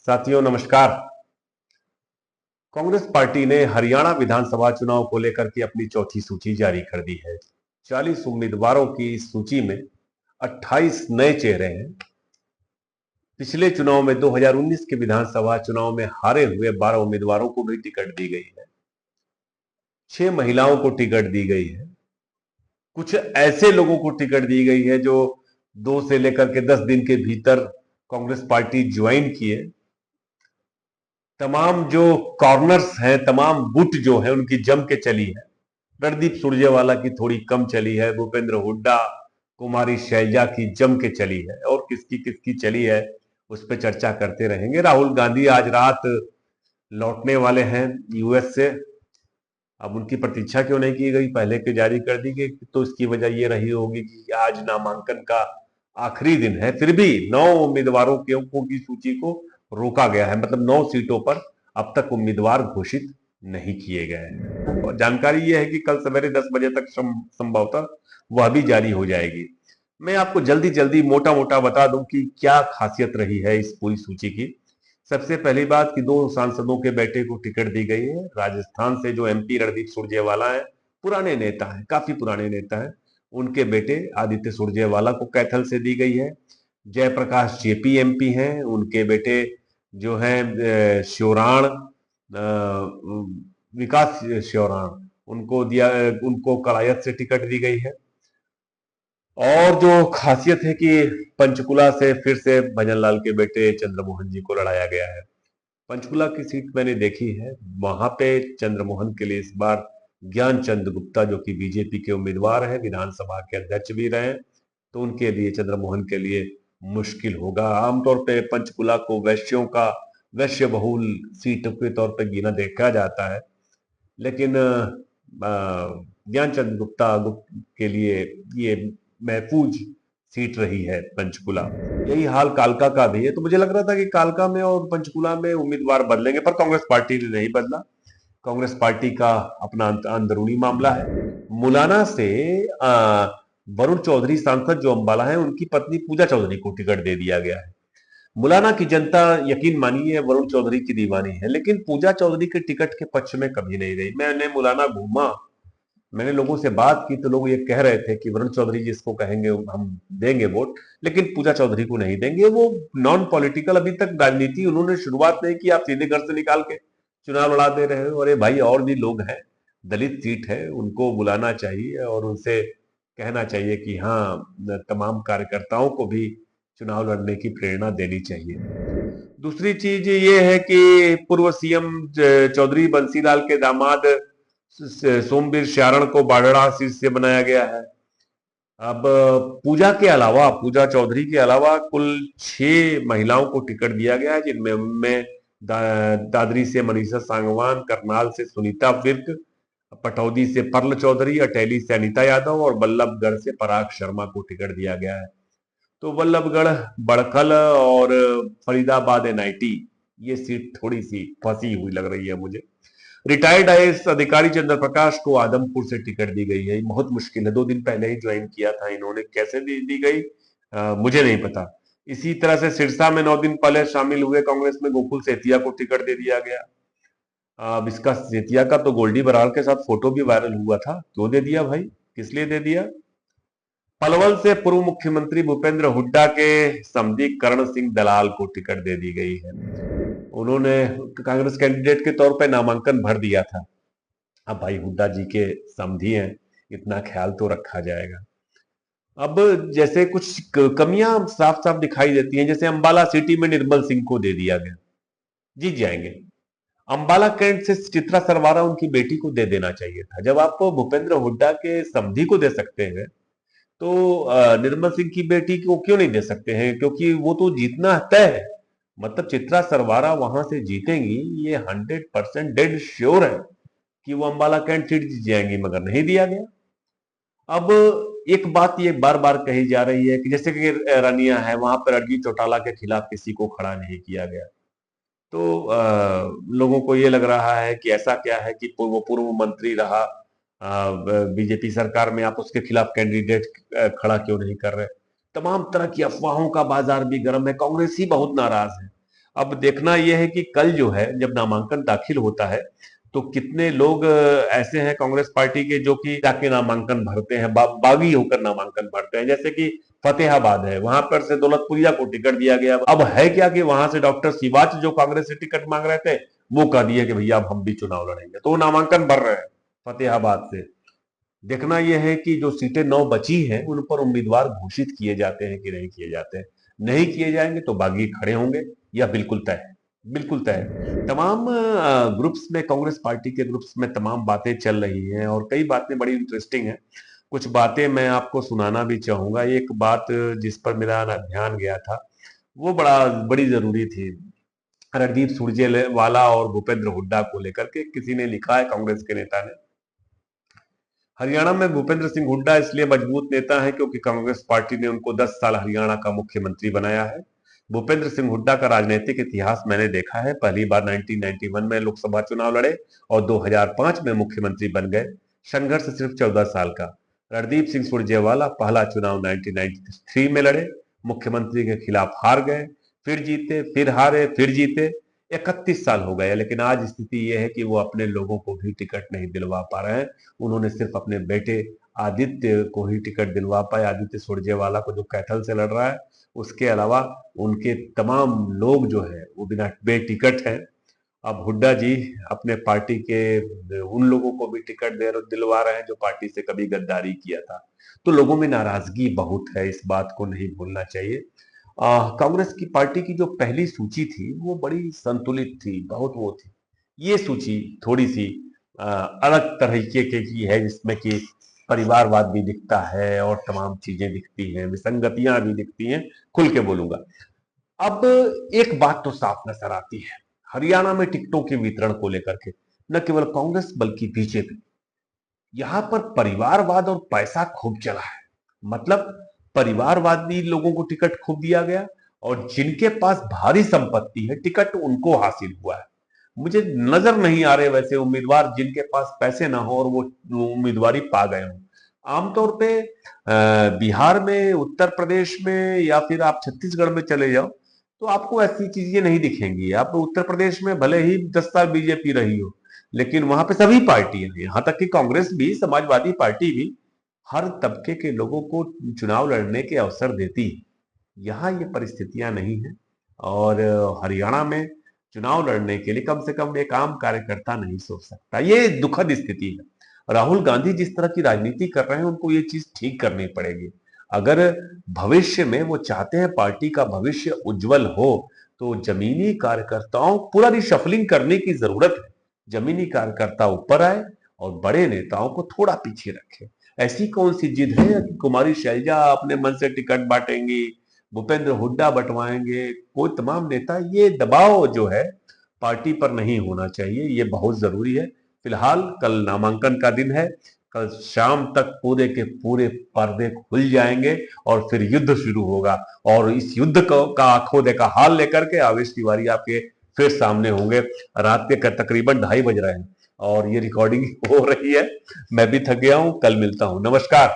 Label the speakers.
Speaker 1: साथियों नमस्कार। कांग्रेस पार्टी ने हरियाणा विधानसभा चुनाव को लेकर के अपनी चौथी सूची जारी कर दी है। 40 उम्मीदवारों की इस सूची में 28 नए चेहरे हैं। पिछले चुनाव में 2019 के विधानसभा चुनाव में हारे हुए 12 उम्मीदवारों को भी टिकट दी गई है। 6 महिलाओं को टिकट दी गई है। कुछ ऐसे लोगों को टिकट दी गई है जो 2 से लेकर के 10 दिन के भीतर कांग्रेस पार्टी ज्वाइन किए। तमाम जो कॉर्नर्स हैं, तमाम गुट जो है उनकी जम के चली है। रणदीप सुरजेवाला की थोड़ी कम चली है, भूपेंद्र हुड्डा, कुमारी शैलजा की जम के चली है, और किसकी किसकी चली है उस पर चर्चा करते रहेंगे। राहुल गांधी आज रात लौटने वाले हैं यूएस से। अब उनकी प्रतीक्षा क्यों नहीं की गई, पहले के जारी कर दी गई, तो इसकी वजह यह रही होगी कि आज नामांकन का आखिरी दिन है। फिर भी 9 उम्मीदवारों की सूची को रोका गया है, मतलब 9 सीटों पर अब तक उम्मीदवार घोषित नहीं किए गए हैं। और जानकारी यह है कि कल सवेरे 10 बजे तक संभवतः वह भी जारी हो जाएगी। मैं आपको जल्दी जल्दी मोटा मोटा बता दूं कि क्या खासियत रही है इस पूरी सूची की। सबसे पहली बात कि 2 सांसदों के बेटे को टिकट दी गई है। राजस्थान से जो एमपी रणदीप सुरजेवाला है, पुराने नेता हैं, काफी पुराने नेता हैं, उनके बेटे आदित्य सुरजेवाला को कैथल से दी गई है। जयप्रकाश जेपी एमपी हैं, उनके बेटे जो हैं श्योराण, विकास श्योराण, उनको कलायत से टिकट दी गई है। और जो खासियत है कि पंचकुला से फिर से भजनलाल के बेटे चंद्रमोहन जी को लड़ाया गया है। पंचकुला की सीट मैंने देखी है, वहां पे चंद्रमोहन के लिए इस बार ज्ञानचंद गुप्ता जो कि बीजेपी के उम्मीदवार हैं, विधानसभा के अध्यक्ष भी रहे, तो उनके लिए, चंद्रमोहन के लिए मुश्किल होगा। आमतौर पे पंचकुला को वैश्य बहुल सीट के तौर पे गिना देखा जाता है, लेकिन ज्ञानचंद गुप्ता के लिए ये महफूज सीट रही है पंचकुला। यही हाल कालका का भी है। तो मुझे लग रहा था कि कालका में और पंचकुला में उम्मीदवार बदलेंगे, पर कांग्रेस पार्टी ने नहीं बदला। कांग्रेस पार्टी का अपना अंदरूनी मामला है। मुलाना से वरुण चौधरी सांसद जो अंबाला है, उनकी पत्नी पूजा चौधरी को टिकट दे दिया गया है। मुलाना की जनता, यकीन मानिए, वरुण चौधरी की दीवानी है, लेकिन पूजा चौधरी के टिकट के पक्ष में कभी नहीं रही। मैंने मुलाना घूमा, मैंने लोगों से बात की, तो लोग ये कह रहे थे कि वरुण चौधरी जिसको कहेंगे हम देंगे वोट, लेकिन पूजा चौधरी को नहीं देंगे। वो नॉन पॉलिटिकल, अभी तक राजनीति उन्होंने शुरुआत नहीं की, आप सीधे घर से निकाल के चुनाव लड़ा दे रहे हो। अरे भाई, और भी लोग हैं, दलित सीट है, उनको बुलाना चाहिए और उनसे कहना चाहिए कि हाँ, तमाम कार्यकर्ताओं को भी चुनाव लड़ने की प्रेरणा देनी चाहिए। दूसरी चीज ये है कि पूर्व सीएम चौधरी बंसीलाल के दामाद सोमवीर शारण को बाढ़ड़ा सीट से बनाया गया है। अब पूजा चौधरी के अलावा कुल 6 महिलाओं को टिकट दिया गया है, जिनमें दादरी से मनीषा सांगवान, करनाल से सुनीता विर्क, पटौदी से पर्ल चौधरी, अटेली से अनीता यादव और बल्लभगढ़ से पराग शर्मा को टिकट दिया गया है। तो बल्लभगढ़, बड़खल और फरीदाबाद एनआईटी, ये सीट थोड़ी सी फंसी हुई लग रही है मुझे। रिटायर्ड आईएएस अधिकारी चंद्र प्रकाश को आदमपुर से टिकट दी गई है। बहुत मुश्किल है, 2 दिन पहले ही ज्वाइन किया था इन्होंने, कैसे दी गई मुझे नहीं पता। इसी तरह से सिरसा में 9 दिन पहले शामिल हुए कांग्रेस में गोकुल सेतिया को टिकट दे दिया गया। अब इसका, सेतिया का तो गोल्डी बराड़ के साथ फोटो भी वायरल हुआ था। क्यों दे दिया भाई, किस लिए दे दिया? पलवल से पूर्व मुख्यमंत्री भूपेंद्र हुड्डा के समधी करण सिंह दलाल को टिकट दे दी गई है। उन्होंने कांग्रेस कैंडिडेट के तौर पर नामांकन भर दिया था। अब भाई हुड्डा जी के समधी हैं, इतना ख्याल तो रखा जाएगा। अब जैसे कुछ कमियां साफ साफ दिखाई देती हैं, जैसे अंबाला सिटी में निर्मल सिंह को दे दिया गया, जीत जाएंगे। अंबाला कैंट से चित्रा सरवारा, उनकी बेटी को दे देना चाहिए था। जब आप भूपेंद्र हुड्डा के समधी को दे सकते हैं, तो निर्मल सिंह की बेटी को क्यों नहीं दे सकते हैं? क्योंकि वो तो जीतना तय है। मतलब चित्रा सरवारा वहां से जीतेंगी, ये 100% डेड श्योर है कि वो अंबाला कैंट सीट जीत जाएंगी, मगर नहीं दिया गया। अब एक बात ये बार बार कही जा रही है कि जैसे कि रानिया है, वहां पर अड़गी चौटाला के खिलाफ किसी को खड़ा नहीं किया गया। तो लोगों को ये लग रहा है कि ऐसा क्या है कि पूर्व पूर्व मंत्री रहा बीजेपी सरकार में, आप उसके खिलाफ कैंडिडेट खड़ा क्यों नहीं कर रहे? तमाम तरह की अफवाहों का बाजार भी गर्म है, कांग्रेस ही बहुत नाराज है। अब देखना यह है कि कल जो है जब नामांकन दाखिल होता है तो कितने लोग ऐसे हैं कांग्रेस पार्टी के जो कि जाके नामांकन भरते हैं, बागी होकर नामांकन भरते हैं। जैसे कि फतेहाबाद है, वहां पर से दौलतपुरिया को टिकट दिया गया। अब है क्या कि वहां से डॉक्टर सिवाच जो कांग्रेस से टिकट मांग रहे थे वो कह दिए कि भैया अब हम भी चुनाव लड़ेंगे, तो वो नामांकन भर रहे हैं फतेहाबाद से। देखना यह है कि जो सीटें 9 बची हैं उन पर उम्मीदवार घोषित किए जाते हैं कि नहीं किए जाते हैं। नहीं किए जाएंगे तो बागी खड़े होंगे, यह बिल्कुल तय है, बिल्कुल तय है। तमाम ग्रुप्स में, कांग्रेस पार्टी के ग्रुप्स में तमाम बातें चल रही हैं और कई बातें बड़ी इंटरेस्टिंग हैं। कुछ बातें मैं आपको सुनाना भी चाहूंगा। एक बात जिस पर मेरा ध्यान गया था वो बड़ी जरूरी थी। रणदीप सुरजेवाला और भूपेंद्र हुड्डा को लेकर के किसी ने लिखा है, कांग्रेस के नेता ने, हरियाणा में भूपेंद्र सिंह हुड्डा इसलिए मजबूत नेता है क्योंकि कांग्रेस पार्टी ने उनको 10 साल हरियाणा का मुख्यमंत्री बनाया है। भूपेंद्र सिंह हुड्डा का राजनीतिक इतिहास मैंने देखा है। पहली बार 1991 में लोकसभा चुनाव लड़े और 2005 में मुख्यमंत्री बन गए। संघर्ष सिर्फ 14 साल का। रणदीप सिंह सुरजेवाला पहला चुनाव 1993 में लड़े, मुख्यमंत्री के खिलाफ हार गए, फिर जीते, फिर हारे, फिर जीते। 31 साल हो गए, लेकिन आज स्थिति यह है कि वो अपने लोगों को भी टिकट नहीं दिलवा पा रहे हैं। उन्होंने सिर्फ अपने बेटे आदित्य को ही टिकट दिलवा पाए, आदित्य सुरजेवाला को जो कैथल से लड़ रहा है। उसके अलावा उनके तमाम लोग जो है वो बिना बेटिकट हैं। अब हुड्डा जी अपने पार्टी के उन लोगों को भी टिकट दिलवा रहे हैं जो पार्टी से कभी गद्दारी किया था। तो लोगों में नाराजगी बहुत है, इस बात को नहीं भूलना चाहिए। कांग्रेस की पार्टी की जो पहली सूची थी वो बड़ी संतुलित थी, बहुत वो थी। ये सूची थोड़ी सी अलग तरीके की है, जिसमें कि परिवारवाद भी दिखता है और तमाम चीजें दिखती हैं, विसंगतियां भी दिखती हैं। खुल के बोलूंगा। अब एक बात तो साफ नजर आती है हरियाणा में टिकटों के वितरण को लेकर के, न केवल कांग्रेस बल्कि बीजेपी, यहां पर परिवारवाद और पैसा खूब चला है। मतलब परिवारवादी लोगों को टिकट खूब दिया गया और जिनके पास भारी संपत्ति है टिकट उनको हासिल हुआ है। मुझे नजर नहीं आ रहे वैसे उम्मीदवार जिनके पास पैसे ना हो और वो उम्मीदवारी पा गए हों। आमतौर पे बिहार में, उत्तर प्रदेश में या फिर आप छत्तीसगढ़ में चले जाओ तो आपको ऐसी चीजें नहीं दिखेंगी। आप उत्तर प्रदेश में भले ही 10 साल बीजेपी रही हो, लेकिन वहां पे सभी पार्टियां, यहां तक कि कांग्रेस भी, समाजवादी पार्टी भी हर तबके के लोगों को चुनाव लड़ने के अवसर देती है। यहाँ ये परिस्थितियां नहीं है और हरियाणा में चुनाव लड़ने के लिए कम से कम एक आम कार्यकर्ता नहीं सोच सकता। ये दुखद स्थिति है। राहुल गांधी जिस तरह की राजनीति कर रहे हैं उनको ये चीज ठीक करनी पड़ेगी। अगर भविष्य में वो चाहते हैं पार्टी का भविष्य उज्जवल हो तो जमीनी कार्यकर्ताओं पूरा रिशफलिंग करने की जरूरत है। जमीनी कार्यकर्ता ऊपर आए और बड़े नेताओं को थोड़ा पीछे रखे। ऐसी कौन सी जिद है कि कुमारी शैलजा अपने मन से टिकट बांटेंगी, भूपेंद्र हुड्डा बंटवाएंगे, कोई तमाम नेता, ये दबाव जो है पार्टी पर नहीं होना चाहिए। ये बहुत जरूरी है। फिलहाल कल नामांकन का दिन है। कल शाम तक पूरे के पूरे पर्दे खुल जाएंगे और फिर युद्ध शुरू होगा। और इस युद्ध का आंखों देखा हाल लेकर के आवेश तिवारी आपके फिर सामने होंगे। रात के तकरीबन 2:30 बज रहे हैं और ये रिकॉर्डिंग हो रही है। मैं भी थक गया हूं। कल मिलता हूं। नमस्कार।